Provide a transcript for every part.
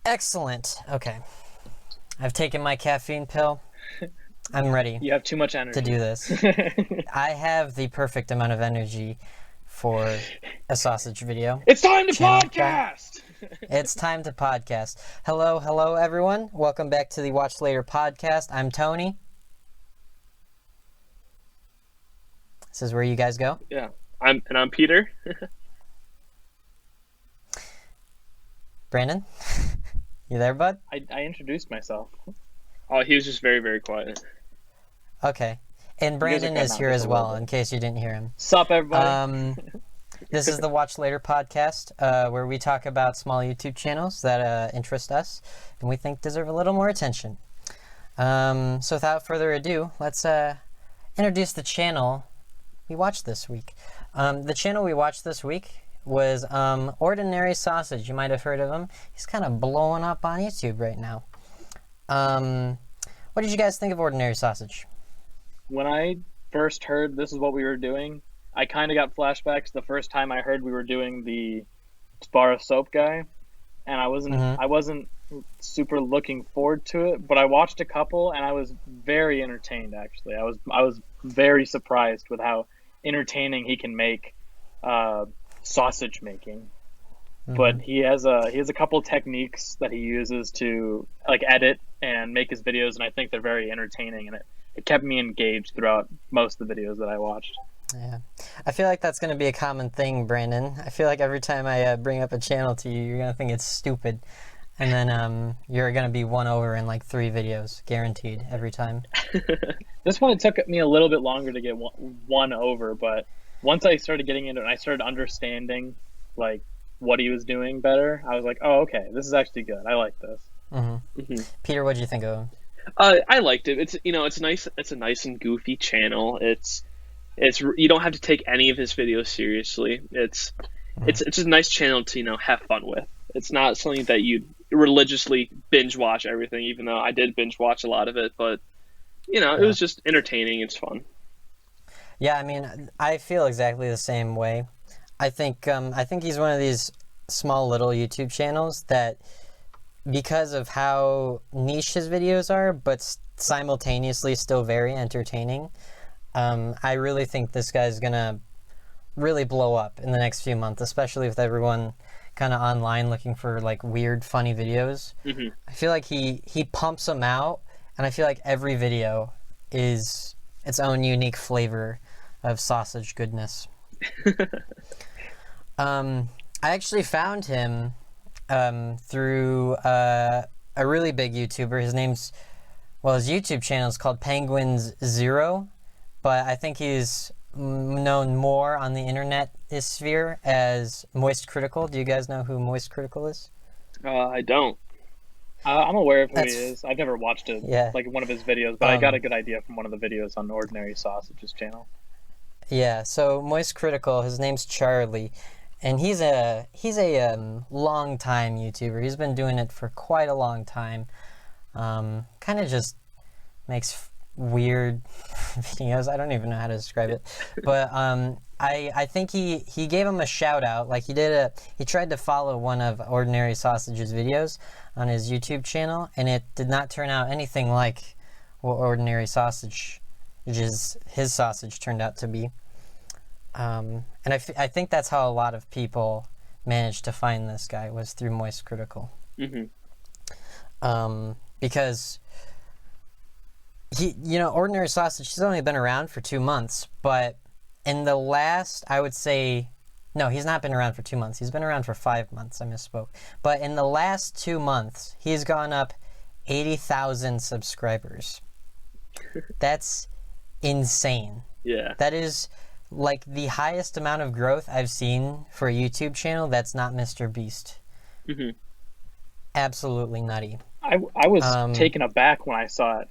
Excellent. Okay. I've taken my caffeine pill. I'm ready You have too much energy. to do this. I have the perfect amount of energy for a sausage video. It's time to Channel guy. podcast! It's time to podcast. Hello, everyone. Welcome back to the Watch Later podcast. I'm Tony. This is where you guys go. Yeah. I'm Peter. Brandon, you there, bud? I introduced myself. Oh, he was just very, very quiet. Okay. And You guys are Brandon cutting is out here just as a little well, bit. in case you didn't hear him. Sup, everybody? This is the Watch Later podcast, where we talk about small YouTube channels that interest us and we think deserve a little more attention. So without further ado, let's introduce the channel we watched this week. The channel we watched this week was Ordinary Sausage. You might have heard of him. He's kind of blowing up on YouTube right now. What did you guys think of Ordinary Sausage? When I first heard this is what we were doing, I kind of got flashbacks the first time I heard we were doing the bar of soap guy, and I wasn't super looking forward to it, but I watched a couple and I was very entertained. Actually, I was very surprised with how entertaining he can make sausage making. But he has a couple techniques that he uses to like edit and make his videos, and I think they're very entertaining, and it kept me engaged throughout most of the videos that I watched. Yeah, I feel like that's going to be a common thing, Brandon. I feel like every time I bring up a channel to you, you're going to think it's stupid. And then you're going to be won over in like 3 videos, guaranteed, every time. This one, it took me a little bit longer to get won over, but once I started getting into it and I started understanding like what he was doing better, I was like, oh, okay, this is actually good. I like this. Peter, what did you think of him? I liked it. It's nice. It's a nice and goofy channel. It's you don't have to take any of his videos seriously. It's a nice channel to have fun with. It's not something that you religiously binge watch everything, even though I did binge watch a lot of it. But it was just entertaining. It's fun. Yeah, I mean, I feel exactly the same way. I think he's one of these small little YouTube channels that, because of how niche his videos are, but simultaneously still very entertaining, I really think this guy's gonna really blow up in the next few months, especially with everyone kind of online looking for like weird, funny videos. I feel like he pumps them out, and I feel like every video is its own unique flavor of sausage goodness. I actually found him through a really big YouTuber. His YouTube channel is called Penguins Zero, but I think he's known more on the internet sphere as Moist Critical. Do you guys know who Moist Critical is? I don't. I'm aware of who he is. I've never watched it, Yeah. like one of his videos, but I got a good idea from one of the videos on Ordinary Sausage's channel. Yeah, so Moist Critical, his name's Charlie, and he's a long time YouTuber. He's been doing it for quite a long time. Kind of just makes weird videos. I don't even know how to describe it, but I think he gave him a shout out. Like he tried to follow one of Ordinary Sausage's videos on his YouTube channel, and it did not turn out anything like what Ordinary Sausage his sausage turned out to be. And I think that's how a lot of people managed to find this guy, was through Moist Critical. Because Ordinary Sausage, he's only been around for 2 months, but in the last, I would say, no, he's not been around for 2 months. He's been around for 5 months. I misspoke. But in the last 2 months, he's gone up 80,000 subscribers. That's insane. Yeah. That is like the highest amount of growth I've seen for a YouTube channel that's not Mr. Beast. Absolutely nutty. I was taken aback when I saw it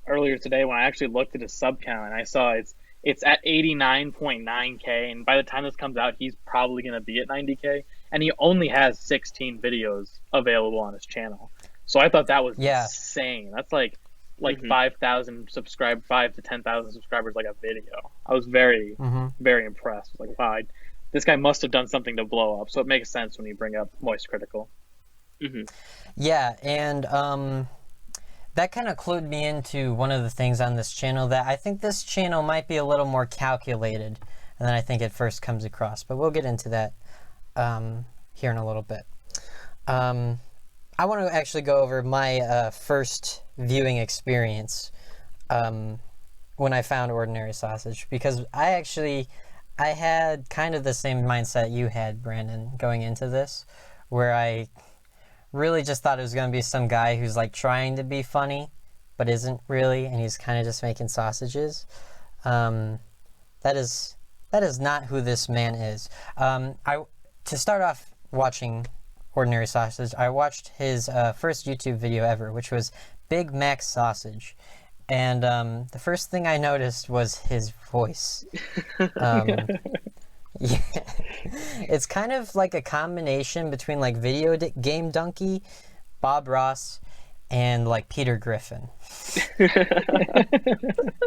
earlier today when I actually looked at his sub count, and I saw it's at 89.9K, and by the time this comes out, he's probably going to be at 90K, and he only has 16 videos available on his channel. So I thought that was insane. That's like 5,000 subscribed, 5 to 10,000 subscribers, like a video. I was very, very impressed. Like, wow, this guy must have done something to blow up. So it makes sense when you bring up Moist Critical. Mm-hmm. Yeah, and that kind of clued me into one of the things on this channel, that I think this channel might be a little more calculated than I think it first comes across. But we'll get into that here in a little bit. I want to actually go over my first viewing experience when I found Ordinary Sausage, because I had kind of the same mindset you had, Brandon, going into this, where I really just thought it was going to be some guy who's like trying to be funny but isn't really, and he's kind of just making sausages. That is not who this man is. To start off watching Ordinary Sausage, I watched his first YouTube video ever, which was Big Mac Sausage, and the first thing I noticed was his voice. Yeah. It's kind of like a combination between like Game Donkey, Bob Ross, and like Peter Griffin.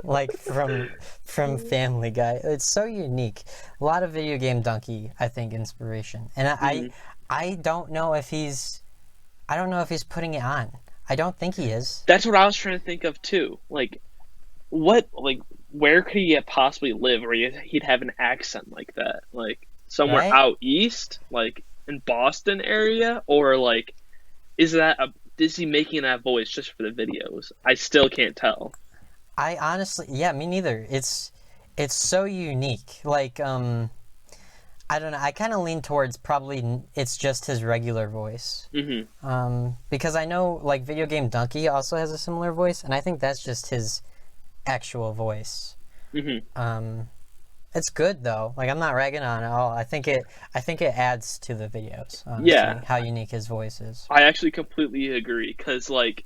Like from Family Guy. It's so unique. A lot of Video Game Donkey, I think, inspiration. And I don't know if he's putting it on. I don't think he is. That's what I was trying to think of too. Like, where could he possibly live where he'd have an accent like that? Like, somewhere Right? out east, like in Boston area, or like, is he making that voice just for the videos? I still can't tell. I honestly, yeah, me neither. It's so unique. Like, I don't know. I kind of lean towards probably it's just his regular voice. Mm-hmm. Because I know like Video Game Donkey also has a similar voice, and I think that's just his actual voice. Mm-hmm. It's good though. Like, I'm not ragging on it at all. I think it adds to the videos. Honestly, Yeah. how unique his voice is. I actually completely agree, because like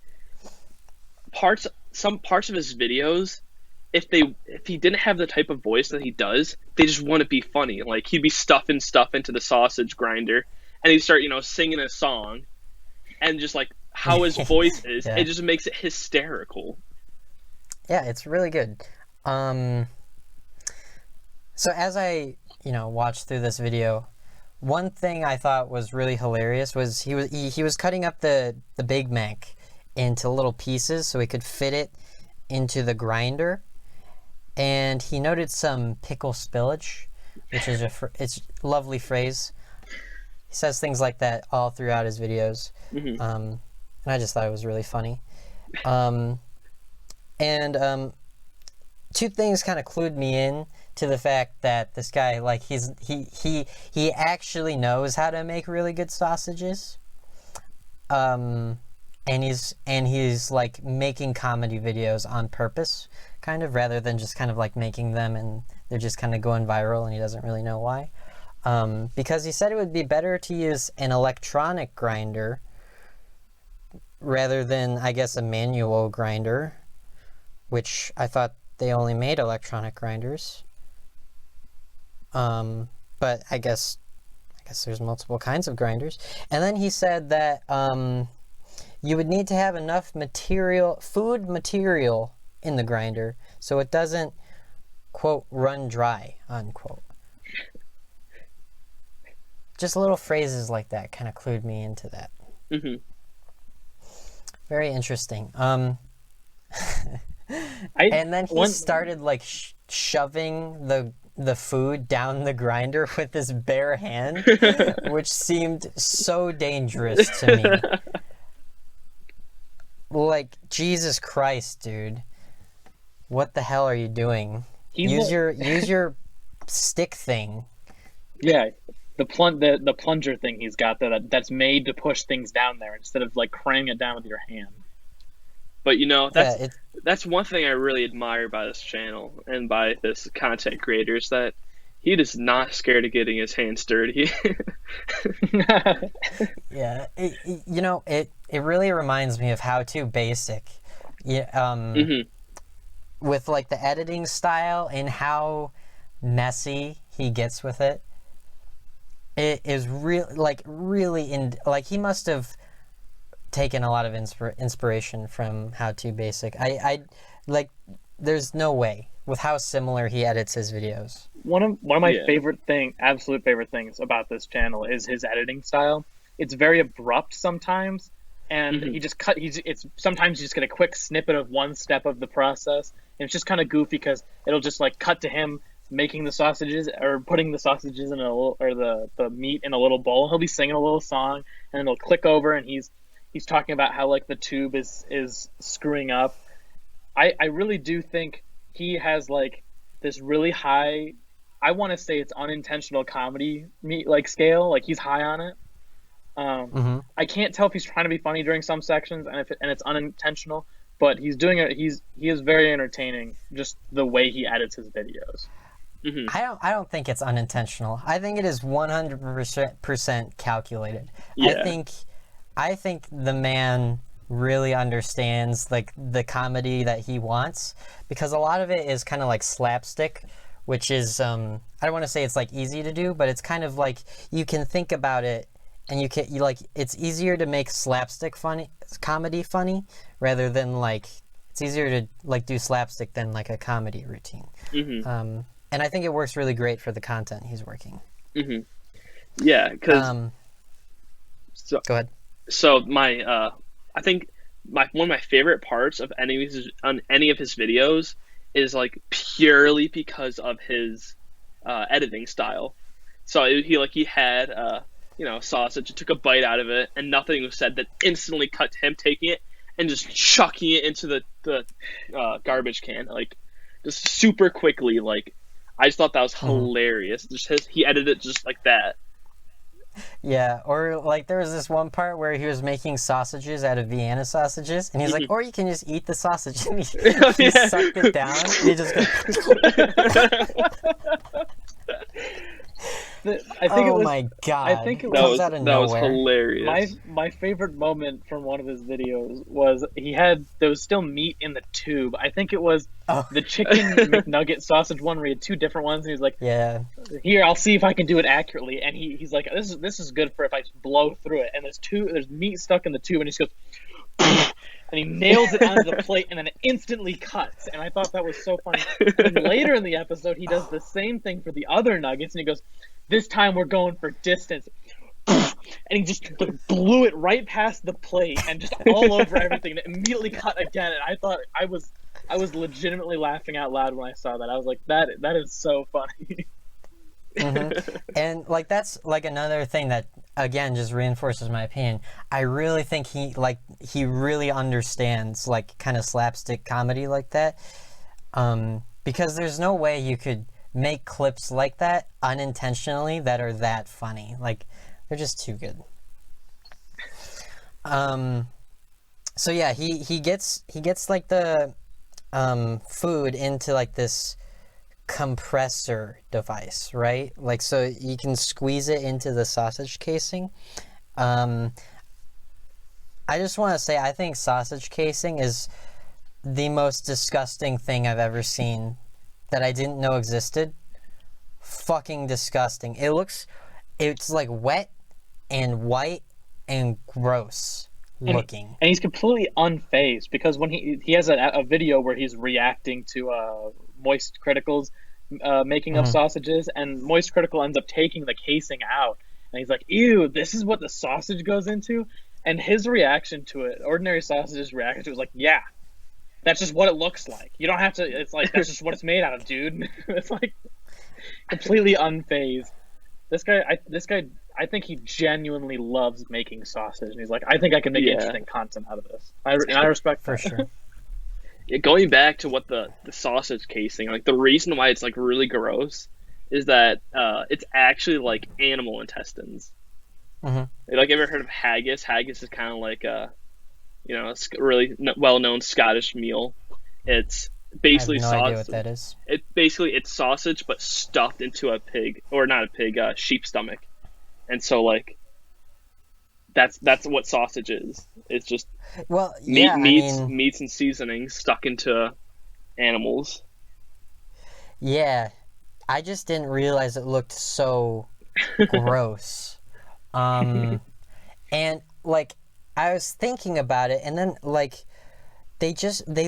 some parts of his videos, if he didn't have the type of voice that he does, they just wouldn't be funny. Like, he'd be stuffing stuff into the sausage grinder, and he'd start singing a song, and just like how his voice is, Yeah. it just makes it hysterical. Yeah, it's really good. So as I watched through this video, one thing I thought was really hilarious was he was cutting up the Big Mac into little pieces so he could fit it into the grinder, and he noted some pickle spillage, which is it's a lovely phrase. He says things like that all throughout his videos, Mm-hmm. and I just thought it was really funny. Two things kind of clued me in to the fact that this guy, like, he actually knows how to make really good sausages. And he's like making comedy videos on purpose, kind of, rather than just kind of like making them and they're just kind of going viral and he doesn't really know why. Because he said it would be better to use an electronic grinder rather than, I guess, a manual grinder, which I thought they only made electronic grinders. But I guess there's multiple kinds of grinders. And then he said that you would need to have enough food material in the grinder so it doesn't, quote, run dry, unquote. Just little phrases like that kind of clued me into that. Mm-hmm. Very interesting. And then he one- started like shoving the food down the grinder with his bare hand, which seemed so dangerous to me. Like, Jesus Christ, dude. What the hell are you doing? Use your stick thing. Yeah, the plunger thing he's got that's made to push things down there instead of like cramming it down with your hand. But that's one thing I really admire by this channel and by this content creator, is that he is not scared of getting his hands dirty. Yeah, it really reminds me of How To Basic. Yeah, Mm-hmm. with like the editing style and how messy he gets with it. It is really he must have taken a lot of inspiration from How To Basic. I like, there's no way with how similar he edits his videos. One of my absolute favorite things about this channel is his editing style. it's very abrupt sometimes, and Mhm. he just cut. It's sometimes you just get a quick snippet of one step of the process, and it's just kind of goofy because it'll just like cut to him making the sausages or putting the sausages in a little, or the meat in a little bowl. He'll be singing a little song, and then it'll click over, and he's talking about how like the tube is screwing up. I really do think he has like this really high. I want to say it's unintentional comedy like scale. Like he's high on it. I can't tell if he's trying to be funny during some sections and it's unintentional, but he's doing it. He is very entertaining. Just the way he edits his videos. Mhm. I don't think it's unintentional. I think it is 100% calculated. Yeah. I think the man really understands like the comedy that he wants, because a lot of it is kind of like slapstick, which is I don't want to say it's like easy to do, but it's kind of like you can think about it and you like it's easier to make slapstick comedy funny rather than like it's easier to like do slapstick than like a comedy routine. Mhm. And I think it works really great for the content he's working. Mhm. Yeah, because so Go ahead. so my I think one of my favorite parts of any of his videos is like purely because of his editing style. So he had sausage, took a bite out of it, and nothing was said. That instantly cut to him taking it and just chucking it into the garbage can, like just super quickly. Like I just thought that was hilarious. He edited it just like that. Yeah, or like there was this one part where he was making sausages out of Vienna sausages, and he's like, or you can just eat the sausage, and he sucked it down, and he just I think it was. my god! I think it That was. comes out of That was nowhere. hilarious. My favorite moment from one of his videos was there was still meat in the tube. I think it was the chicken McNugget sausage one where he had two different ones, and he was like, Yeah. "Here, I'll see if I can do it accurately." And he's like, "This is good for if I just blow through it." And there's meat stuck in the tube, and he just goes, and he nails it onto the plate, and then it instantly cuts. And I thought that was so funny. And later in the episode, he does the same thing for the other nuggets, and he goes, "This time we're going for distance." And he just blew it right past the plate and just all over everything, and it immediately cut again. And I thought I was legitimately laughing out loud when I saw that. I was like, that is so funny. And like that's like another thing that again just reinforces my opinion. I really think he really understands like kind of slapstick comedy like that, because there's no way you could make clips like that unintentionally that are that funny. Like they're just too good. So yeah, he gets like the food into like this compressor device, right? Like so you can squeeze it into the sausage casing. I just want to say I think sausage casing is the most disgusting thing I've ever seen that I didn't know existed. Fucking disgusting. It's like wet and white and gross looking. And he's completely unfazed because when he has a video where he's reacting to Moist Critical's making of sausages, and Moist Critical ends up taking the casing out, and he's like, "Ew, this is what the sausage goes into." And his reaction to it, ordinary sausage's reaction to it, was like, "Yeah, that's just what it looks like. You don't have to. It's like that's just what it's made out of, dude." It's like completely unfazed. This guy, I think he genuinely loves making sausage, and he's like, I think I can make interesting content out of this. I respect for that. Sure. Yeah, going back to what the sausage casing, like the reason why it's like really gross is that it's actually like animal intestines. Like, ever heard of haggis? Haggis is kind of like a really well-known Scottish meal. It's basically I have no idea what that is. It's sausage but stuffed into a pig, or not a pig, sheep stomach. And so like that's what sausage is. It's just meats and seasonings stuck into animals. Yeah, I just didn't realize it looked so gross. And like I was thinking about it, and then like they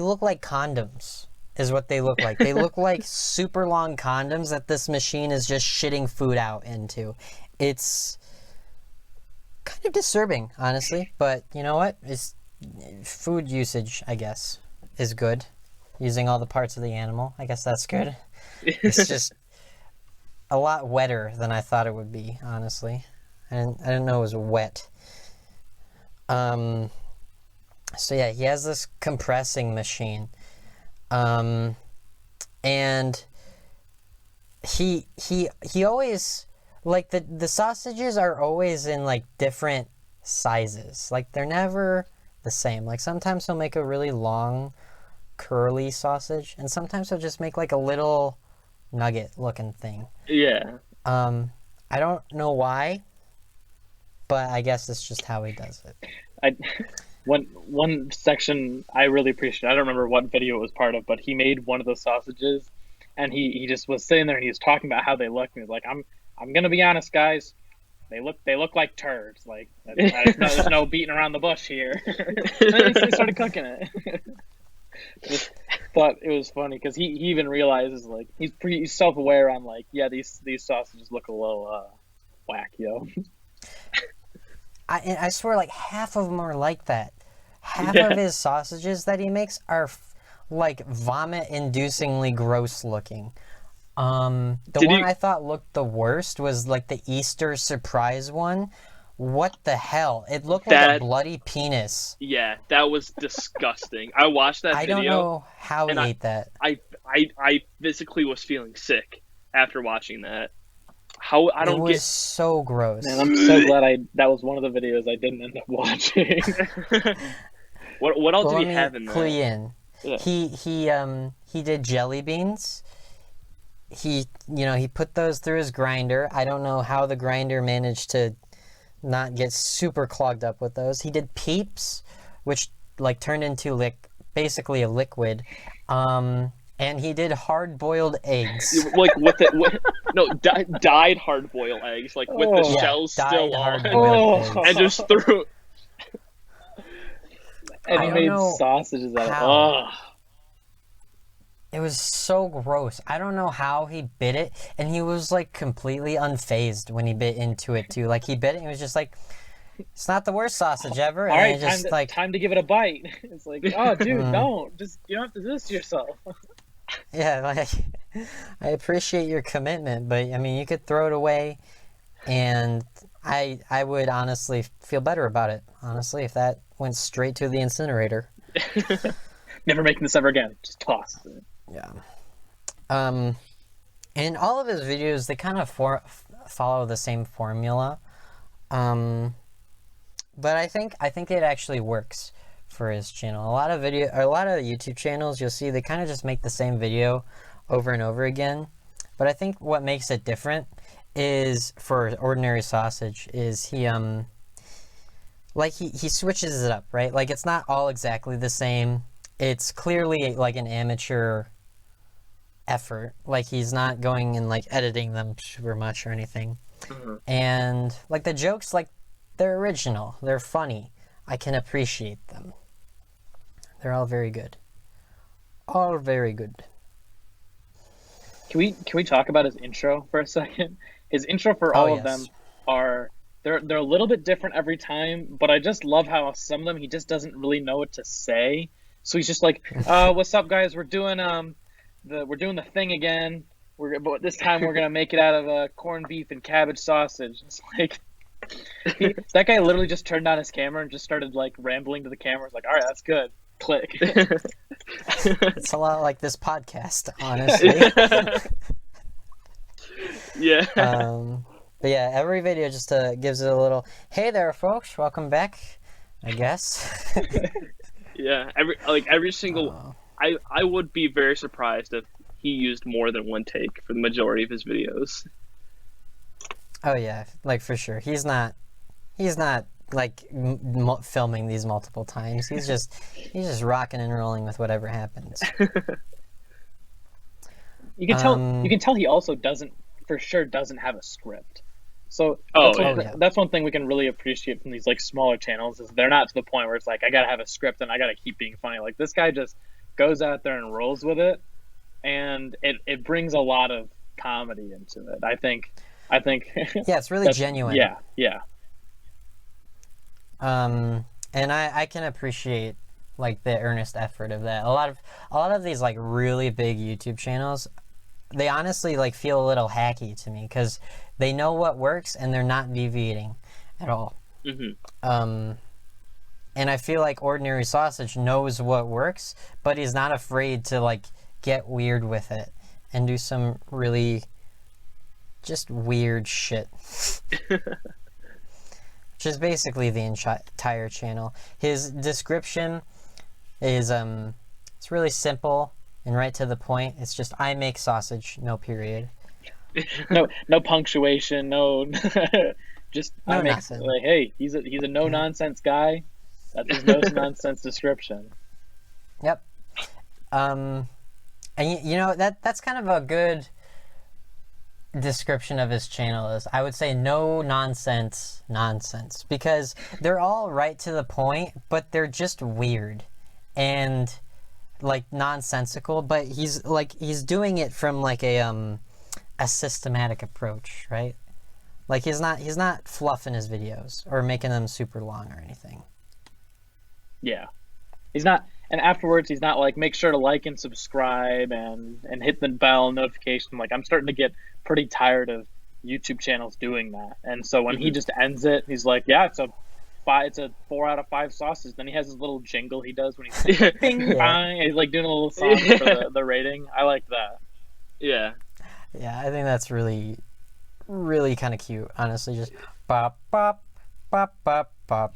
look like condoms is what they look like. They look like super long condoms that this machine is just shitting food out into. It's kind of disturbing, honestly. But you know what? It's food usage, I guess, is good. Using all the parts of the animal, I guess that's good. It's just a lot wetter than I thought it would be, honestly. I didn't know it was wet. So yeah, he has this compressing machine. And he always, like, the sausages are always in like different sizes. Like, they're never the same. Like, sometimes he'll make a really long curly sausage, and sometimes he'll just make like a little nugget looking thing. Yeah. I don't know why, but I guess it's just how he does it. One section I really appreciate. I don't remember what video it was part of, but he made one of the sausages, and he just was sitting there and he was talking about how they look. And he was like, I'm gonna be honest, guys. They look like turds. Like, there's no beating around the bush here. And then he started cooking it. Just thought it was funny because he even realizes, like, he's self-aware on, like, yeah, these sausages look a little whack, yo. I swear, like, half of them are like that. Half Yeah. of his sausages that he makes are like vomit-inducingly gross looking. The Did one you- I thought looked the worst was like the Easter surprise one. What the hell? It looked like a That- bloody penis. Yeah, that was disgusting. I watched that I video. don't know how he and ate that. I physically was feeling sick after watching that. How I It don't was so gross. Man, I'm so glad that was one of the videos I didn't end up watching. get what else Well, did let he me have in clue there? you in. Yeah. He did jelly beans. He put those through his grinder. I don't know how the grinder managed to not get super clogged up with those. He did peeps, which like turned into basically a liquid. And he did hard-boiled eggs. Like dyed hard boiled eggs, like with the Oh. shells dyed still on, hard-boiled Oh. eggs. and just threw. And I he don't made know sausages out of it. how. Oh. It was so gross. I don't know how he bit it, and he was like completely unfazed when he bit into it too. Like, he bit it and he was just like, "It's not the worst sausage ever." And All then right, it just time to give it a bite. It's like, oh, dude, Mm. don't. Just, you don't have to do this to yourself. yeah, like, I appreciate your commitment, but I mean, you could throw it away, and I would honestly feel better about it. Honestly, if that went straight to the incinerator. Never making this ever again. Just toss it. Yeah. And all of his videos, they kind of follow the same formula. But I think it actually works for his channel. A lot of YouTube channels, you'll see they kind of just make the same video over and over again. But I think what makes it different is, for ordinary sausage, is he switches it up, right? Like, it's not all exactly the same. It's clearly like an amateur effort. Like, he's not going and like editing them super much or anything. Mhm. And like, the jokes, like, they're original, they're funny. I can appreciate them. They're all very good. All very good. Can we talk about his intro for a second? His intro for Oh, all of yes. them are they're a little bit different every time, but I just love how some of them he just doesn't really know what to say. So he's just like, "What's up, guys? We're doing the thing again. But this time we're gonna make it out of corned beef and cabbage sausage." It's like that guy literally just turned on his camera and just started like rambling to the camera. It's like, "All right, that's good." Click. It's a lot like this podcast, honestly. Yeah. But yeah, every video just gives it a little, "Hey there, folks, welcome back," I guess. Yeah. Every single. I would be very surprised if he used more than one take for the majority of his videos. Oh yeah, like, for sure. He's not like filming these multiple times. He's just rocking and rolling with whatever happens. You can tell he also doesn't have a script. So Oh, that's one thing we can really appreciate from these like smaller channels is they're not to the point where it's like I gotta have a script and I gotta keep being funny. Like, this guy just goes out there and rolls with it, and it brings a lot of comedy into it. I think Yeah, it's really that's- genuine. Yeah. And I can appreciate like the earnest effort of that. A lot of these like really big YouTube channels, they honestly like feel a little hacky to me because they know what works and they're not deviating at all. Um, and I feel like Ordinary Sausage knows what works, but he's not afraid to like get weird with it and do some really just weird shit. Which is basically the entire channel. His description is it's really simple and right to the point. It's just I make sausage, no period. No punctuation, no just No I make nothing. like, hey, he's a no nonsense guy. That's his no nonsense description. Yep. And you know that's kind of a good description of his channel. Is I would say no nonsense because they're all right to the point, but they're just weird and like nonsensical, but he's doing it from like a systematic approach, right? Like he's not fluffing his videos or making them super long or anything. Yeah. He's not, and afterwards he's not like make sure to like and subscribe and hit the bell notification. Like I'm starting to get pretty tired of YouTube channels doing that. And so when he just ends it, he's like, yeah, it's a 4 out of 5 sauces. Then he has his little jingle he does when he's like, bing bang. He's like doing a little song for the rating. I like that. Yeah. Yeah, I think that's really, really kind of cute. Honestly, just bop bop bop bop bop.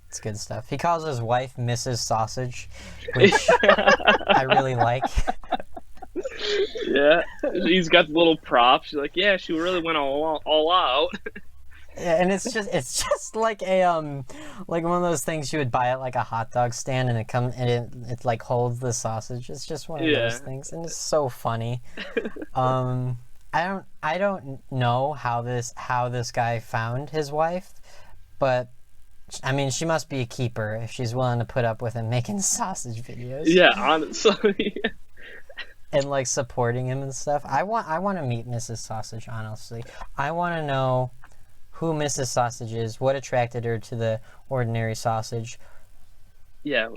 It's good stuff. He calls his wife Mrs. Sausage, which I really like. Yeah, he's got the little props. She's like, yeah, she really went all out. Yeah, and it's just like a like one of those things you would buy at like a hot dog stand, and it like holds the sausage. It's just one of those things, and it's so funny. I don't know how this guy found his wife, but I mean she must be a keeper if she's willing to put up with him making sausage videos. Yeah, honestly. And like supporting him and stuff. I want to meet Mrs. Sausage, honestly. I want to know who Mrs. Sausage is, what attracted her to the Ordinary Sausage. Yeah,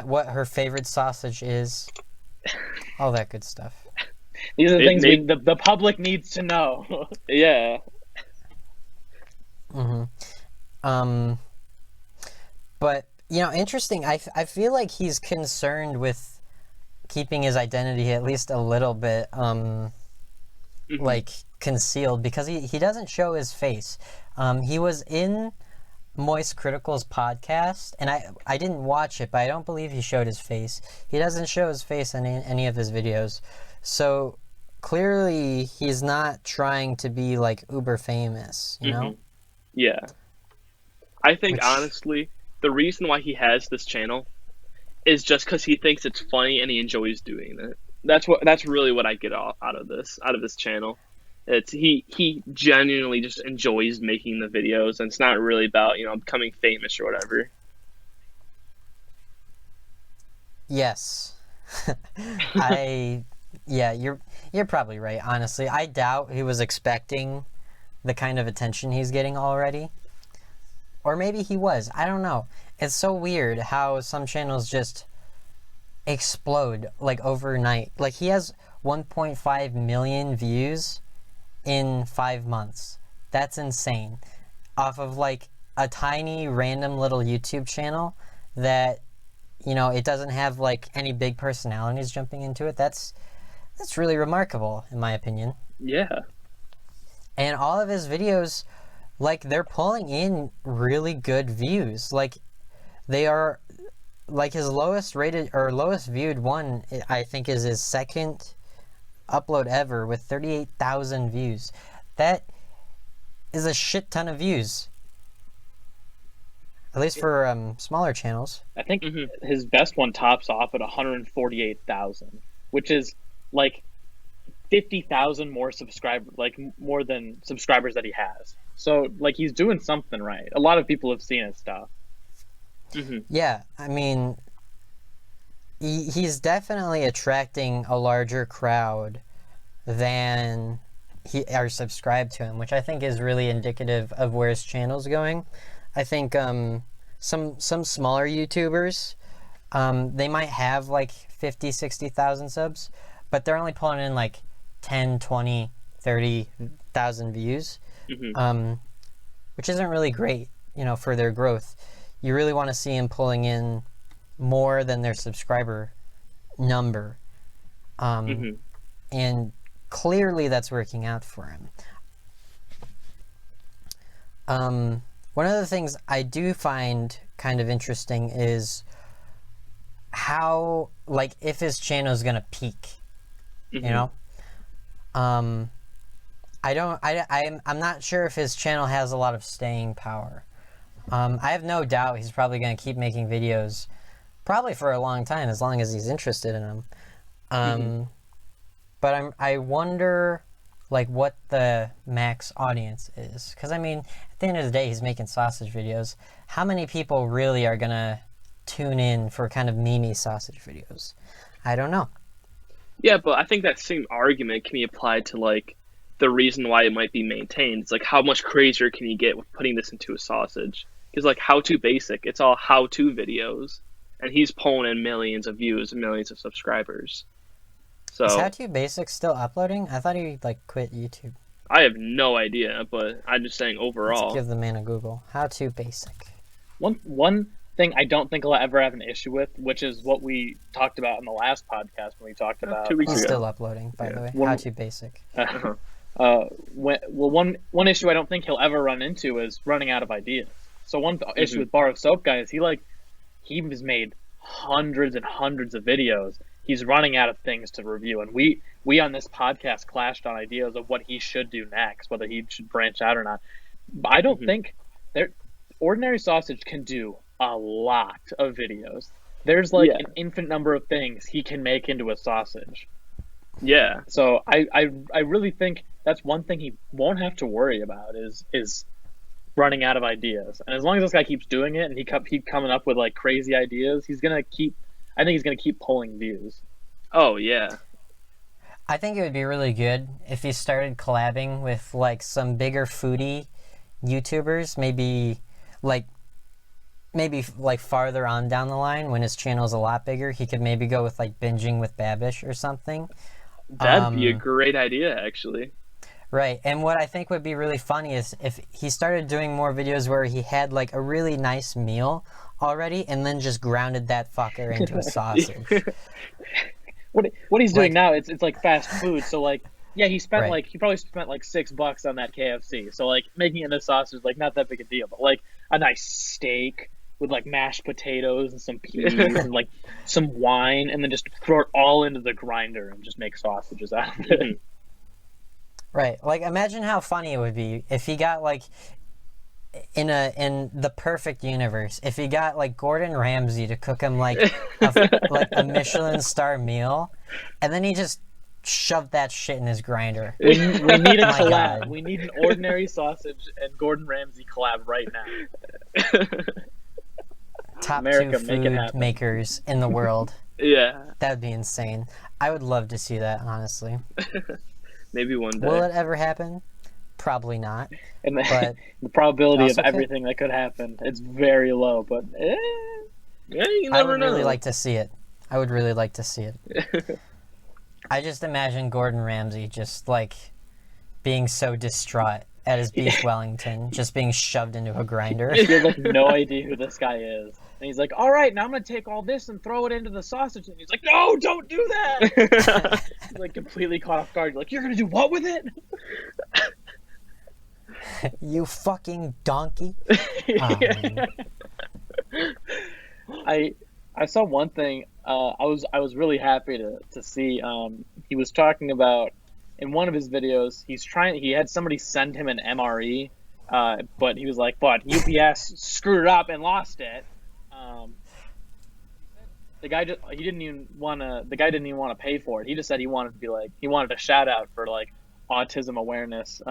what her favorite sausage is. All that good stuff. These are the things the public needs to know. Yeah. But you know, interesting. I feel like he's concerned with keeping his identity at least a little bit like concealed because he doesn't show his face. He was in Moist Critical's podcast, and I didn't watch it, but I don't believe he showed his face. He doesn't show his face in any of his videos, so clearly he's not trying to be like uber famous, you know? Yeah. I think honestly, the reason why he has this channel is just because he thinks it's funny and he enjoys doing it. That's really what I get out of this channel. It's he genuinely just enjoys making the videos, and it's not really about becoming famous or whatever. Yes. Yeah, you're probably right, honestly. I doubt he was expecting the kind of attention he's getting already. Or maybe he was. I don't know. It's so weird how some channels just explode like overnight. Like he has 1.5 million views in 5 months. That's insane. Off of like a tiny random little YouTube channel that it doesn't have like any big personalities jumping into it. That's really remarkable in my opinion. Yeah. And all of his videos, like, they're pulling in really good views. Like, they are, like, his lowest rated, or lowest viewed one, I think, is his second upload ever with 38,000 views. That is a shit ton of views. At least for smaller channels. I think his best one tops off at 148,000, which is, like, 50,000 more subscribers, like more than subscribers that he has. So like he's doing something right. A lot of people have seen his stuff. Yeah, I mean, he's definitely attracting a larger crowd than he are subscribed to him, which I think is really indicative of where his channel's going. I think some smaller YouTubers, they might have like 50, 60,000 subs, but they're only pulling in like 10, 20, 30,000 views, which isn't really great, for their growth. You really want to see them pulling in more than their subscriber number. And clearly that's working out for him. One of the things I do find kind of interesting is how, like, if his channel is gonna peak, I'm not sure if his channel has a lot of staying power. I have no doubt he's probably gonna keep making videos, probably for a long time, as long as he's interested in them. But I wonder, like, what the max audience is. Because, I mean, at the end of the day, he's making sausage videos. How many people really are going to tune in for kind of meme sausage videos? I don't know. Yeah, but I think that same argument can be applied to, like, the reason why it might be maintained. It's like, how much crazier can you get with putting this into a sausage? Because, like, How To Basic, it's all how-to videos. And he's pulling in millions of views and millions of subscribers. So, is How To Basic still uploading? I thought he, like, quit YouTube. I have no idea, but I'm just saying overall. Let's give the man a Google. How To Basic. One thing I don't think I'll ever have an issue with, which is what we talked about in the last podcast when we talked about... 2 weeks He's ago. still uploading, by the way. How To Basic. One issue I don't think he'll ever run into is running out of ideas. So one issue with Bar of Soap Guy is he has made hundreds and hundreds of videos. He's running out of things to review, and we on this podcast clashed on ideas of what he should do next, whether he should branch out or not. But I don't think Ordinary Sausage can do a lot of videos. There's an infinite number of things he can make into a sausage. Yeah. So I really think that's one thing he won't have to worry about is running out of ideas. And as long as this guy keeps doing it and he keep coming up with like crazy ideas, I think he's gonna keep pulling views. Oh yeah. I think it would be really good if he started collabing with like some bigger foodie YouTubers, maybe farther on down the line when his channel is a lot bigger. He could maybe go with like Binging with Babish or something. That'd be a great idea, actually. Right, and what I think would be really funny is if he started doing more videos where he had like a really nice meal already and then just grounded that fucker into a sausage. What he's doing now, it's like fast food. So like, yeah, he probably spent like $6 on that KFC. So like making it into sausage is like not that big a deal, but like a nice steak with like mashed potatoes and some peas and like some wine, and then just throw it all into the grinder and just make sausages out of it. Right, like imagine how funny it would be if he got like in the perfect universe, if he got like Gordon Ramsay to cook him like a Michelin star meal, and then he just shoved that shit in his grinder. We need a collab. We need an Ordinary Sausage and Gordon Ramsay collab right now. Top America, 2 make it food happen. makers in the world. Yeah. That would be insane. I would love to see that, honestly. Maybe one day. Will it ever happen? Probably not. And But the probability of also everything that could happen, it's very low, but yeah, you I never would know. really like to see it. I would really like to see it. I just imagine Gordon Ramsay just like being so distraught at his beef Wellington just being shoved into a grinder. you have like no idea who this guy is. And he's like, all right, now I'm going to take all this and throw it into the sausage. And he's like, no, don't do that. He's like completely caught off guard. Like, you're going to do what with it? You fucking donkey. I saw one thing. I was really happy to see. He was talking about in one of his videos. He had somebody send him an MRE, but he was like, but UPS screwed it up and lost it. The guy didn't even want to pay for it. He just said he wanted a shout out for like autism awareness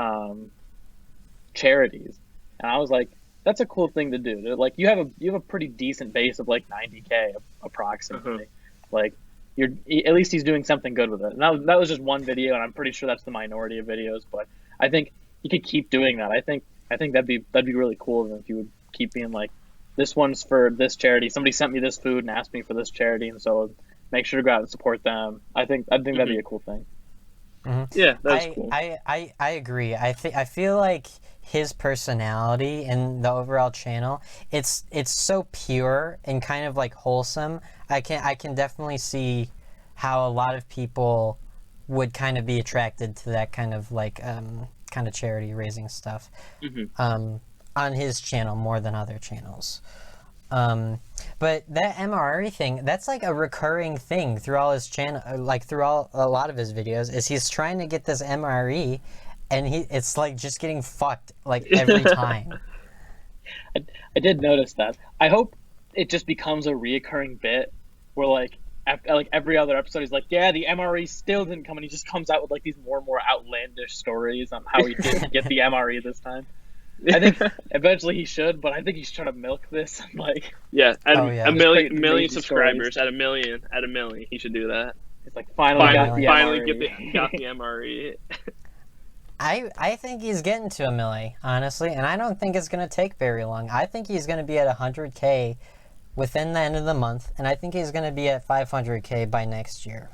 charities, and I was like, that's a cool thing to do. Like you have a pretty decent base of like 90K approximately. Like at least he's doing something good with it. And that was just one video, and I'm pretty sure that's the minority of videos. But I think he could keep doing that. I think that'd be really cool if he would keep being like, this one's for this charity. Somebody sent me this food and asked me for this charity, and so make sure to go out and support them. I think that'd be a cool thing. Mm-hmm. Yeah, that's cool. I agree. I feel like his personality and the overall channel, it's so pure and kind of like wholesome. I can definitely see how a lot of people would kind of be attracted to that kind of like kind of charity raising stuff on his channel more than other channels. But that MRE thing, that's like a recurring thing through all his channel, like through a lot of his videos, is he's trying to get this MRE, and it's like just getting fucked like every time. I did notice that. I hope it just becomes a reoccurring bit where like every other episode he's like, yeah, the MRE still didn't come, and he just comes out with like these more and more outlandish stories on how he didn't get the MRE this time. I think eventually he should, but I think he's trying to milk this. Like, a million subscribers stories. at a million, he should do that. It's like finally got the MRE. I think he's getting to a milli, honestly, and I don't think it's going to take very long. I think he's going to be at 100K within the end of the month, and I think he's going to be at 500K by next year.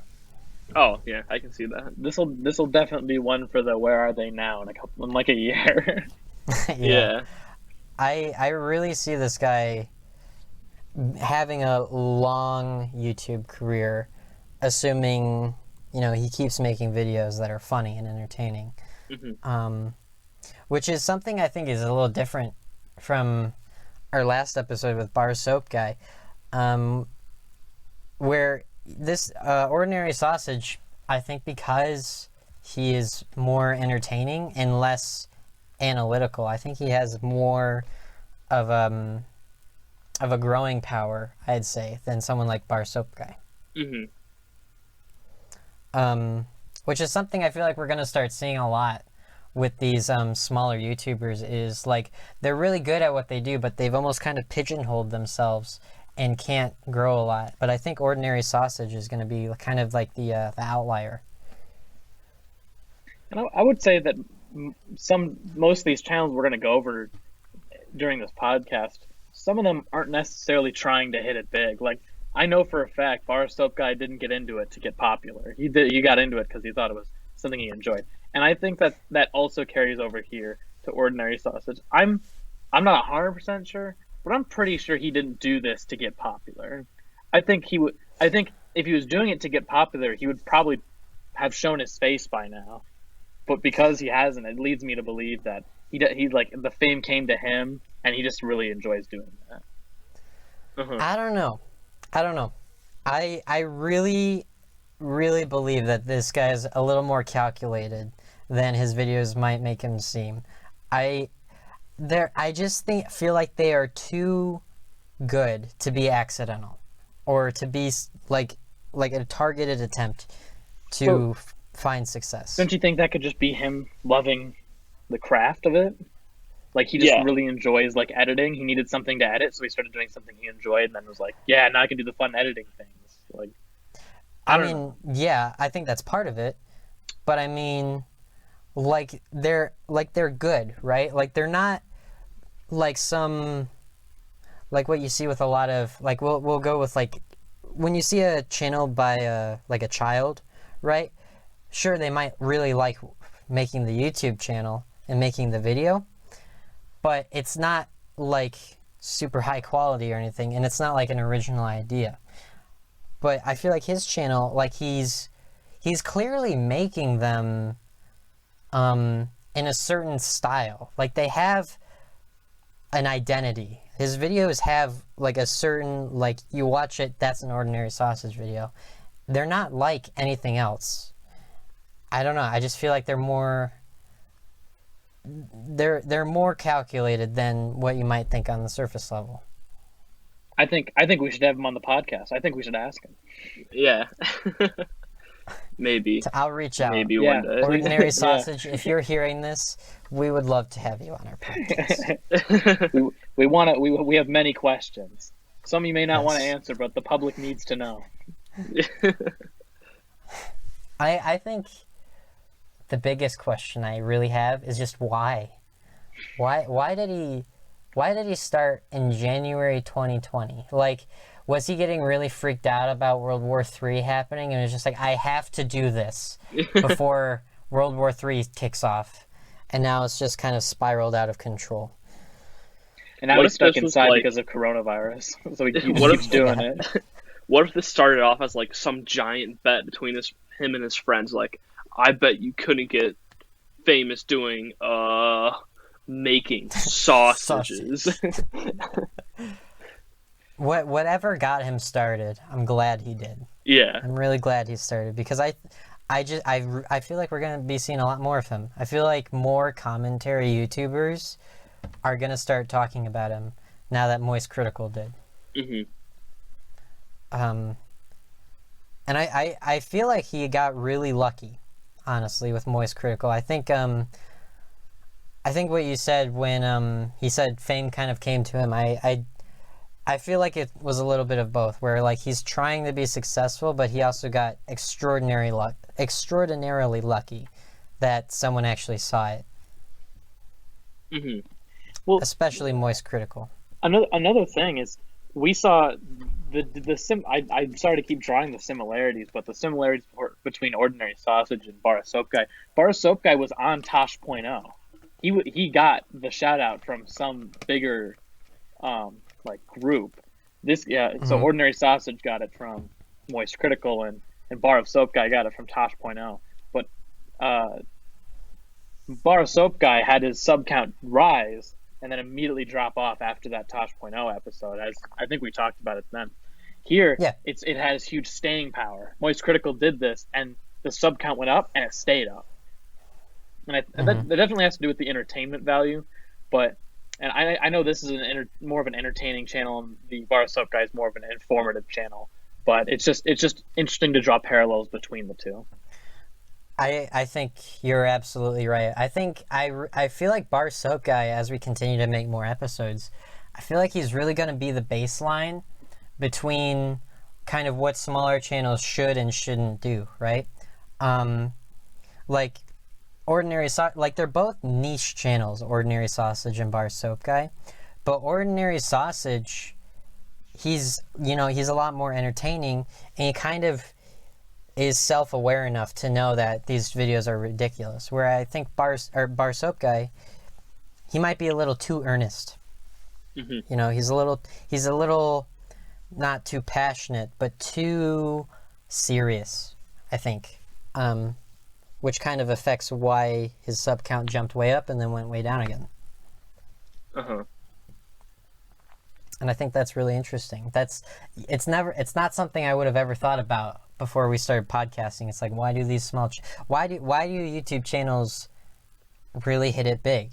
Oh yeah, I can see that. This will definitely be one for the where are they now in like a year. Yeah. I really see this guy having a long YouTube career, assuming, he keeps making videos that are funny and entertaining. Which is something I think is a little different from our last episode with Bar Soap Guy, where this Ordinary Sausage, I think because he is more entertaining and less analytical, I think he has more of a growing power, I'd say, than someone like Bar Soap Guy. Which is something I feel like we're going to start seeing a lot with these smaller YouTubers, is like they're really good at what they do, but they've almost kind of pigeonholed themselves and can't grow a lot. But I think Ordinary Sausage is going to be kind of like the outlier. And I would say that most of these channels we're going to go over during this podcast, some of them aren't necessarily trying to hit it big. Like, I know for a fact Bar Soap Guy didn't get into it to get popular. He got into it because he thought it was something he enjoyed. And I think that also carries over here to Ordinary Sausage. I'm not 100% sure, but I'm pretty sure he didn't do this to get popular. I think if he was doing it to get popular, he would probably have shown his face by now. But because he hasn't, it leads me to believe that he like the fame came to him, and he just really enjoys doing that. I don't know. I really, really believe that this guy's a little more calculated than his videos might make him seem. I just feel like they are too good to be accidental, or to be like a targeted attempt to find success. Don't you think that could just be him loving the craft of it? Like, he just really enjoys like editing. He needed something to edit, so he started doing something he enjoyed, and then was like, yeah, now I can do the fun editing things. Like, I mean, yeah, I think that's part of it. But I mean, like they're good, right? Like, they're not like some, like what you see with a lot of, like, we'll go with, like, when you see a channel by a child, right? Sure, they might really like making the YouTube channel and making the video, but it's not like super high quality or anything, and it's not like an original idea. But I feel like his channel, like, he's clearly making them in a certain style. Like, they have an identity. His videos have like a certain, like, you watch it, that's an Ordinary Sausage video. They're not like anything else. I don't know. I just feel like they're more calculated than what you might think on the surface level. I think we should have him on the podcast. I think we should ask him. Yeah. Maybe. I'll reach out. Maybe one day. Ordinary Sausage, if you're hearing this, we would love to have you on our podcast. we have many questions. Some you may not want to answer, but the public needs to know. I think the biggest question I really have is just why? Why did he start in January 2020? Like, was he getting really freaked out about World War III happening and was just like, I have to do this before World War III kicks off? And now it's just kind of spiraled out of control. And now What he's if stuck this was inside like- because of coronavirus. So he What keeps if- doing it. What if this started off as like some giant bet between him and his friends? Like, I bet you couldn't get famous doing making sausages. Whatever got him started, I'm glad he did. Yeah. I'm really glad he started because I feel like we're gonna be seeing a lot more of him. I feel like more commentary YouTubers are gonna start talking about him now that Moist Critical did. Mhm. And I feel like he got really lucky, honestly, with Moist Critical. I think what you said when he said fame kind of came to him. I feel like it was a little bit of both, where like he's trying to be successful, but he also got extraordinarily lucky that someone actually saw it. Mhm. Well, Especially Moist Critical. another thing is we saw I'm sorry to keep drawing the similarities, but the similarities between Ordinary Sausage and Bar of Soap Guy. Bar of Soap Guy was on Tosh.0. He got the shout out from some bigger like group. So Ordinary Sausage got it from Moist Critical, and Bar of Soap Guy got it from Tosh.0. But Bar of Soap Guy had his sub count rise and then immediately drop off after that Tosh.0 episode, as I think we talked about it then. Here, Yeah. it has huge staying power. Moist Critical did this, and the sub count went up, and it stayed up. And that definitely has to do with the entertainment value, but I know this is more of an entertaining channel, and the Bar of Soap Guy is more of an informative channel. But it's just interesting to draw parallels between the two. I think you're absolutely right. I think I feel like Bar Soap Guy, as we continue to make more episodes, I feel like he's really going to be the baseline between kind of what smaller channels should and shouldn't do, right? Like like they're both niche channels, Ordinary Sausage and Bar Soap Guy, but Ordinary Sausage, he's a lot more entertaining, and he kind of is self-aware enough to know that these videos are ridiculous. Where I think Bar Soap Guy, he might be a little too earnest. Mm-hmm. He's a little not too passionate, but too serious, I think. Which kind of affects why his sub count jumped way up and then went way down again. Uh-huh. And I think that's really interesting. It's not something I would have ever thought about before we started podcasting. It's like, why do these why do YouTube channels really hit it big?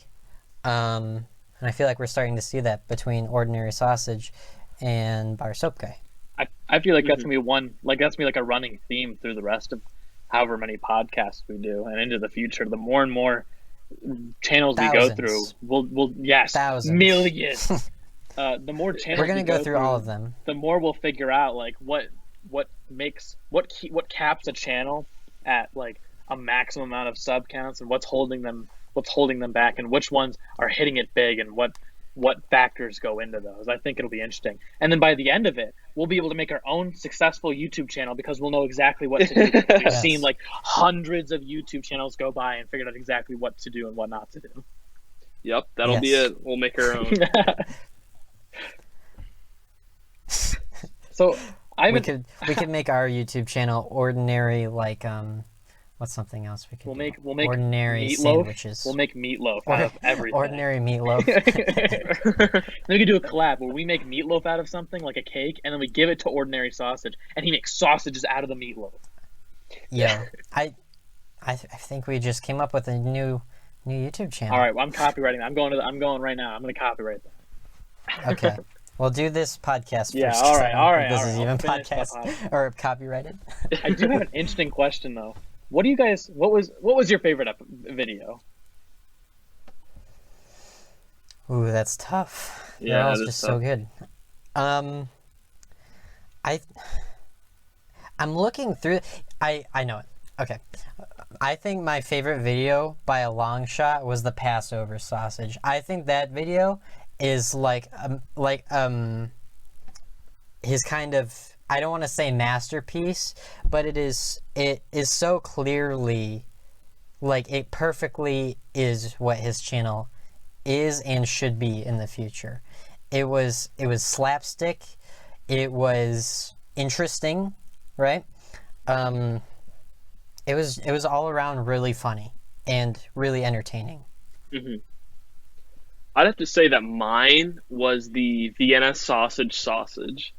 And I feel like we're starting to see that between Ordinary Sausage and Bar Soap Guy. I feel like that's gonna be like a running theme through the rest of however many podcasts we do, and into the future. The more and more channels we go through, we'll Thousands. Millions. The more channels we're gonna go through all of them. The more we'll figure out like what caps a channel at like a maximum amount of sub counts, and what's holding them back, and which ones are hitting it big, and what factors go into those. I think it'll be interesting. And then by the end of it, we'll be able to make our own successful YouTube channel because we'll know exactly what to do. We've seen like hundreds of YouTube channels go by and figured out exactly what to do and what not to do. Yep, that'll be it. We'll make our own. So we could make our YouTube channel Ordinary, like what's something else we could we'll do? make Ordinary meatloaf. Sandwiches. We'll make meatloaf out of everything. Ordinary meatloaf. Then we could do a collab where we make meatloaf out of something like a cake, and then we give it to Ordinary Sausage, and he makes sausages out of the meatloaf. Yeah, I think we just came up with a new YouTube channel. All right, well, I'm copywriting that. I'm going right now. I'm going to copyright that. Okay. We'll do this podcast first. Yeah, all right. This is I'll even finish the podcast or copyrighted. I do have an interesting question though. What do you guys? What was your favorite video? Ooh, that's tough. Yeah, They're all that is just tough. so good. I I'm looking through. I know it. Okay. I think my favorite video by a long shot was the Passover sausage. I think that video is his kind of, I don't want to say masterpiece, but it is so clearly, like, it perfectly is what his channel is and should be in the future. It was slapstick. It was interesting, right? It was all around really funny and really entertaining. Mm-hmm. I'd have to say that mine was the Vienna sausage.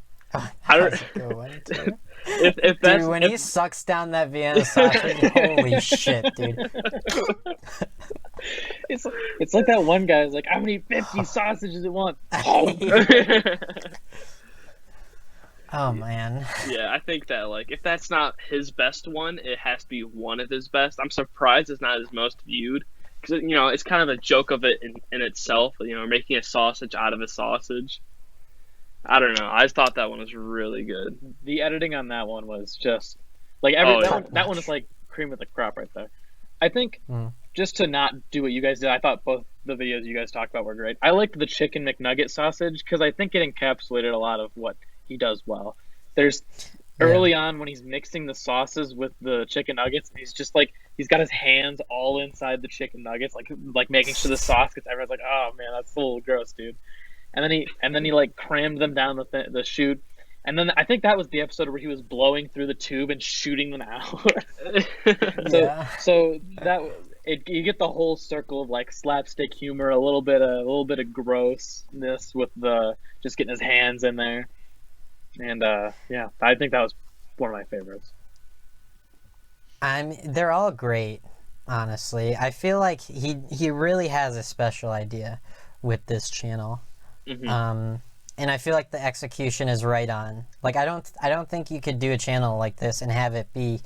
How's it going, dude? If that's, Dude, when if, he sucks down that Vienna sausage, holy shit, dude. It's like that one guy's like, how many 50 sausages at once? Oh man. Yeah, I think that, like, if that's not his best one, it has to be one of his best. I'm surprised it's not his most viewed, because, you know, it's kind of a joke of it in itself, you know, making a sausage out of a sausage. I don't know. I thought that one was really good. The editing on that one was just like that one is like cream of the crop right there. I think just to not do what you guys did, I thought both the videos you guys talked about were great. I liked the chicken McNugget sausage because I think it encapsulated a lot of what he does well. There's early on when he's mixing the sauces with the chicken nuggets, and he's just like, he's got his hands all inside the chicken nuggets, like making sure the sauce gets, everyone's like, oh man, that's a little gross, dude. And then he like crammed them down the chute. And then I think that was the episode where he was blowing through the tube and shooting them out. So that you get the whole circle of like slapstick humor, a little bit of grossness with the just getting his hands in there. And yeah, I think that was one of my favorites. They're all great, honestly. I feel like he really has a special idea with this channel. Mm-hmm. And I feel like the execution is right on. Like, I don't think you could do a channel like this and have it be,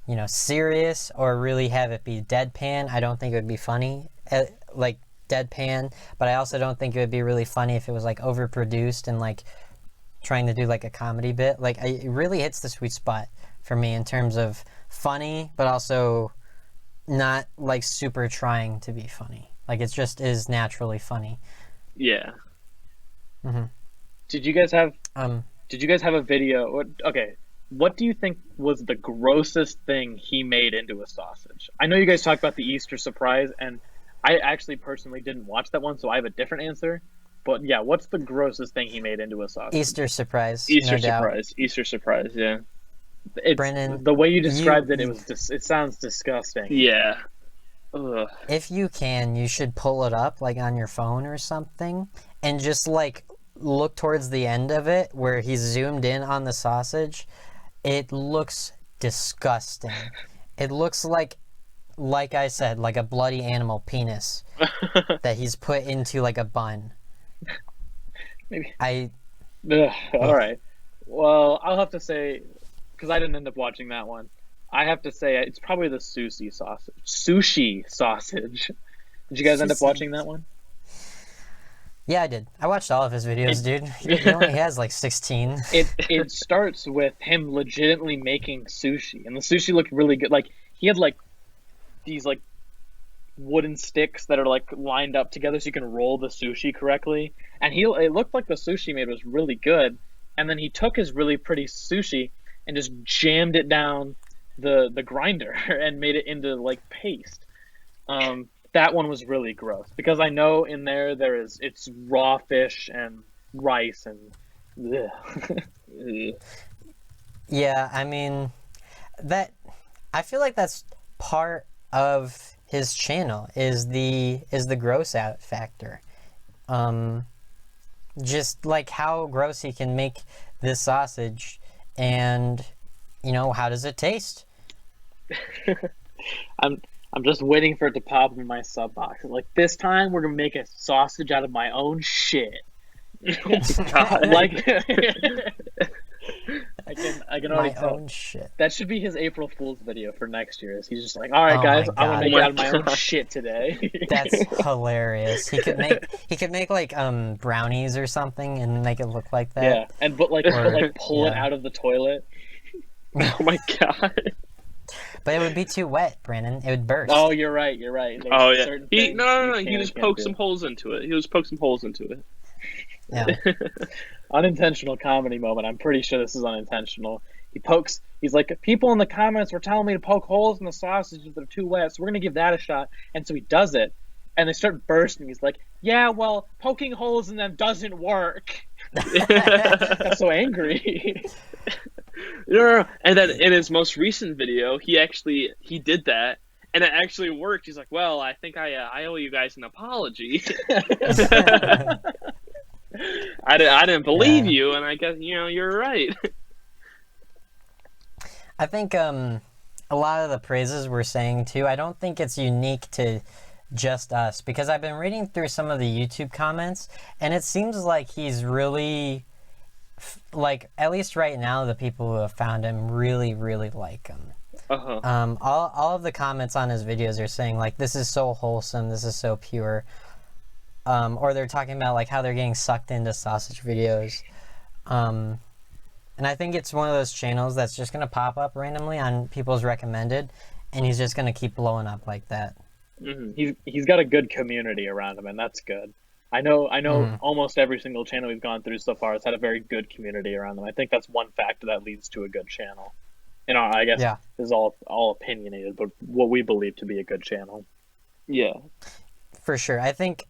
you know, serious or really have it be deadpan. I don't think it would be funny, like deadpan, but I also don't think it would be really funny if it was like overproduced and like trying to do like a comedy bit. Like, it really hits the sweet spot for me in terms of funny, but also not like super trying to be funny. Like, it just is naturally funny. Yeah. Mm-hmm. Did you guys have a video? What do you think was the grossest thing he made into a sausage? I know you guys talked about the Easter surprise, and I actually personally didn't watch that one, so I have a different answer. But yeah, what's the grossest thing he made into a sausage? Easter surprise. Easter surprise. Yeah. Brennan, the way you described it sounds disgusting. Yeah. Ugh. If you can, you should pull it up like on your phone or something, and just like look towards the end of it where he's zoomed in on the sausage. It looks disgusting. It looks like I said, like a bloody animal penis that he's put into like a bun. Maybe. All right. Well, I'll have to say, because I didn't end up watching that one, I have to say it's probably the sushi sausage. Did you guys end up watching that one? Yeah, I did. I watched all of his videos, dude. He only has like 16. It starts with him legitimately making sushi, and the sushi looked really good. Like, he had like these like wooden sticks that are like lined up together so you can roll the sushi correctly. And it looked like the sushi made was really good. And then he took his really pretty sushi and just jammed it down the grinder and made it into like paste. That one was really gross because I know in it's raw fish and rice and Yeah, I mean, I feel like that's part of his channel is the gross out factor. Just like how gross he can make this sausage, and you know, how does it taste? I'm just waiting for it to pop in my sub box. Like, this time we're gonna make a sausage out of my own shit. Like, I can already tell. Own shit. That should be his April Fool's video for next year. He's just like, all right, guys, I'm gonna make it out of my own shit today. That's hilarious. He could make like brownies or something and make it look like that. Yeah, and pull it out of the toilet. Oh my god. But it would be too wet, Brandon. It would burst. Oh, you're right. You're right. There's Oh yeah. certain He things no no you no. can He and just can't poked do. some holes into it. He was poke some holes into it. Yeah. Unintentional comedy moment. I'm pretty sure this is unintentional. He's like, people in the comments were telling me to poke holes in the sausages that are too wet, so we're gonna give that a shot. And so he does it, and they start bursting. He's like, yeah, well, poking holes in them doesn't work. That's so angry. No. And then in his most recent video, he did that, and it actually worked. He's like, well, I think I owe you guys an apology. I didn't believe you, and I guess you're right. I think a lot of the praises we're saying too, I don't think it's unique to just us, because I've been reading through some of the YouTube comments, and it seems like he's really, like, at least right now, the people who have found him really, really like him. Uh-huh. All of the comments on his videos are saying, like, this is so wholesome, this is so pure. Or they're talking about, like, how they're getting sucked into sausage videos. And I think it's one of those channels that's just going to pop up randomly on people's recommended, and he's just going to keep blowing up like that. Mm-hmm. He's got a good community around him, and that's good. I know almost every single channel we've gone through so far has had a very good community around them. I think that's one factor that leads to a good channel. I guess Yeah. this is all opinionated, but what we believe to be a good channel. Yeah. For sure. I think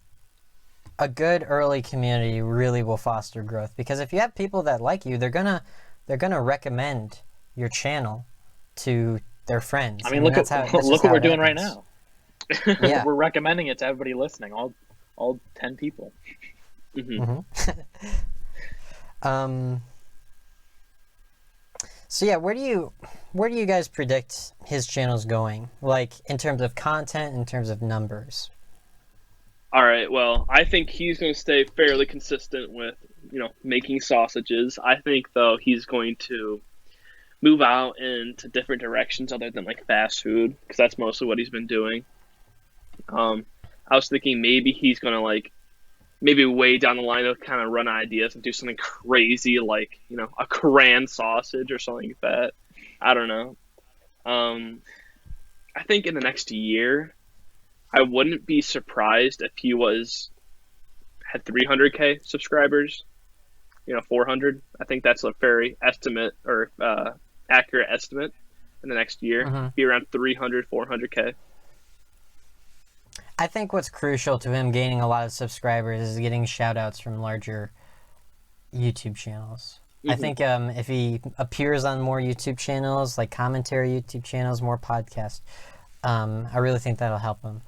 a good early community really will foster growth, because if you have people that like you, they're gonna recommend your channel to their friends. I mean, look what we're doing right now. Yeah. We're recommending it to everybody listening, all 10 people. Mm-hmm. So yeah, where do you guys predict his channel's going? Like, in terms of content, in terms of numbers? All right. Well, I think he's going to stay fairly consistent with, making sausages. I think, though, he's going to move out into different directions other than, like, fast food, because that's mostly what he's been doing. I was thinking maybe he's going to, like, maybe way down the line he'll kind of run ideas and do something crazy like, a Korean sausage or something like that. I don't know. I think in the next year, I wouldn't be surprised if he had 300K subscribers, 400. I think that's a very accurate estimate in the next year. Mm-hmm. Be around 300, 400K. I think what's crucial to him gaining a lot of subscribers is getting shout outs from larger YouTube channels. Mm-hmm. I think if he appears on more YouTube channels, like commentary YouTube channels, more podcasts, I really think that'll help him.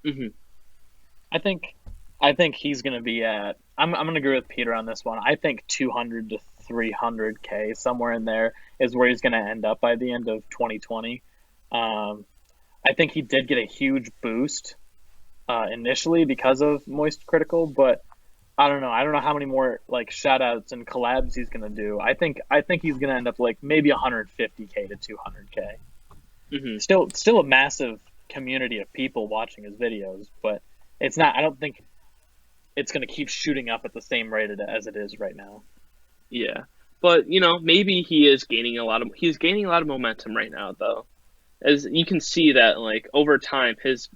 Mm-hmm. I think he's going to be at, I'm going to agree with Peter on this one. I think 200 to 300K, somewhere in there, is where he's going to end up by the end of 2020. I think he did get a huge boost initially because of Moist Critical, but I don't know. I don't know how many more like shout outs and collabs he's going to do. I think he's going to end up like maybe 150K to 200K. Mm-hmm. Still a massive community of people watching his videos, but it's not, I don't think it's going to keep shooting up at the same rate as it is right now. Yeah. But, maybe he's gaining a lot of momentum right now, though. As you can see that, like, over time, his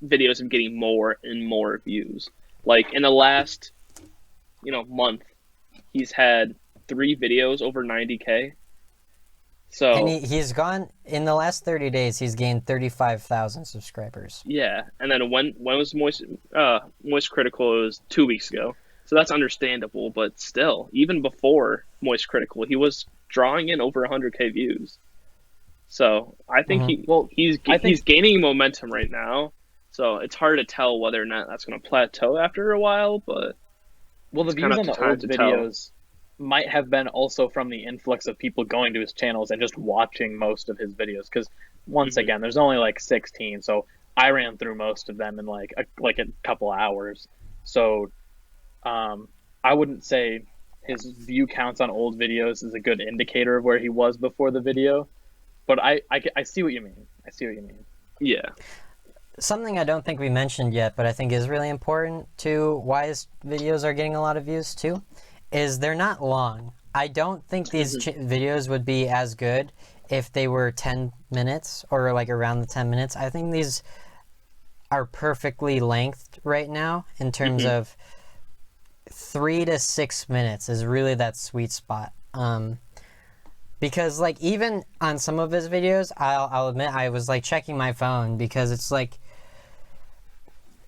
videos are getting more and more views. Like, in the last, month, he's had 3 videos over 90K. So, and he's gone, in the last 30 days, he's gained 35,000 subscribers. Yeah, and then when was Moist Critical? It was 2 weeks ago. So that's understandable, but still, even before Moist Critical, he was drawing in over 100K views. So I think he's gaining momentum right now. So it's hard to tell whether or not that's going to plateau after a while, but the views on the old videos might have been also from the influx of people going to his channels and just watching most of his videos. Because once again, there's only like 16, so I ran through most of them in like a couple hours. So I wouldn't say his view counts on old videos is a good indicator of where he was before the video, but I see what you mean. Yeah. Something I don't think we mentioned yet, but I think is really important to why his videos are getting a lot of views too, is they're not long. I don't think these Mm-hmm. videos would be as good if they were 10 minutes or like around the 10 minutes. I think these are perfectly lengthed right now in terms Mm-hmm. of 3 to 6 minutes is really that sweet spot. Because like even on some of his videos, I'll admit I was like checking my phone because it's like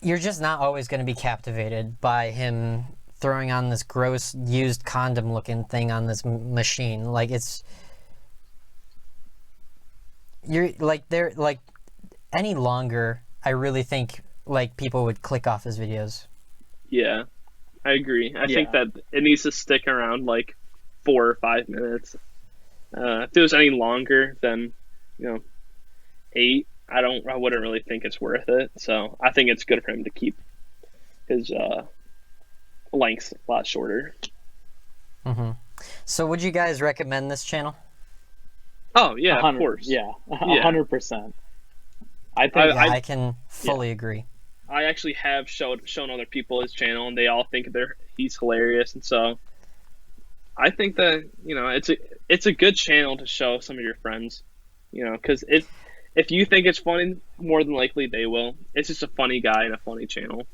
you're just not always going to be captivated by him throwing on this gross used condom looking thing on this machine. Like it's you're like they're like any longer. I really think like people would click off his videos. Yeah, I agree. I think Yeah. that it needs to stick around like 4 or 5 minutes. If it was any longer than, you know, 8, I wouldn't really think it's worth it. So I think it's good for him to keep his length a lot shorter. So would you guys recommend this channel? Oh A yeah, of hundred. course. Yeah. Yeah, 100%. I I, think. Yeah, I I can yeah, fully agree. I actually have shown other people his channel, and they all think he's hilarious, and so I think that it's a good channel to show some of your friends, because if you think it's funny, more than likely they will. It's just a funny guy and a funny channel.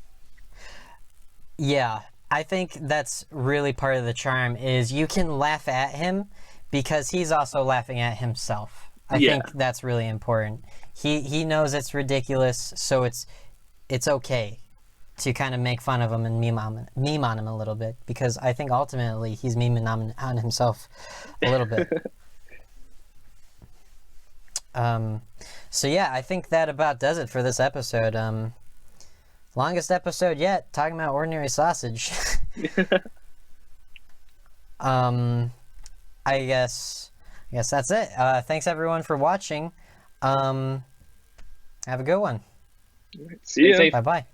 Yeah, I think that's really part of the charm is you can laugh at him because he's also laughing at himself. I Yeah, think that's really important. He knows it's ridiculous, so it's okay to kind of make fun of him and meme on him a little bit because I think ultimately he's memeing on himself a little bit. Um, so yeah, I think that about does it for this episode. Longest episode yet, talking about ordinary sausage. um, I guess that's it. Thanks everyone for watching. Have a good one. see Stay ya. safe. Bye bye.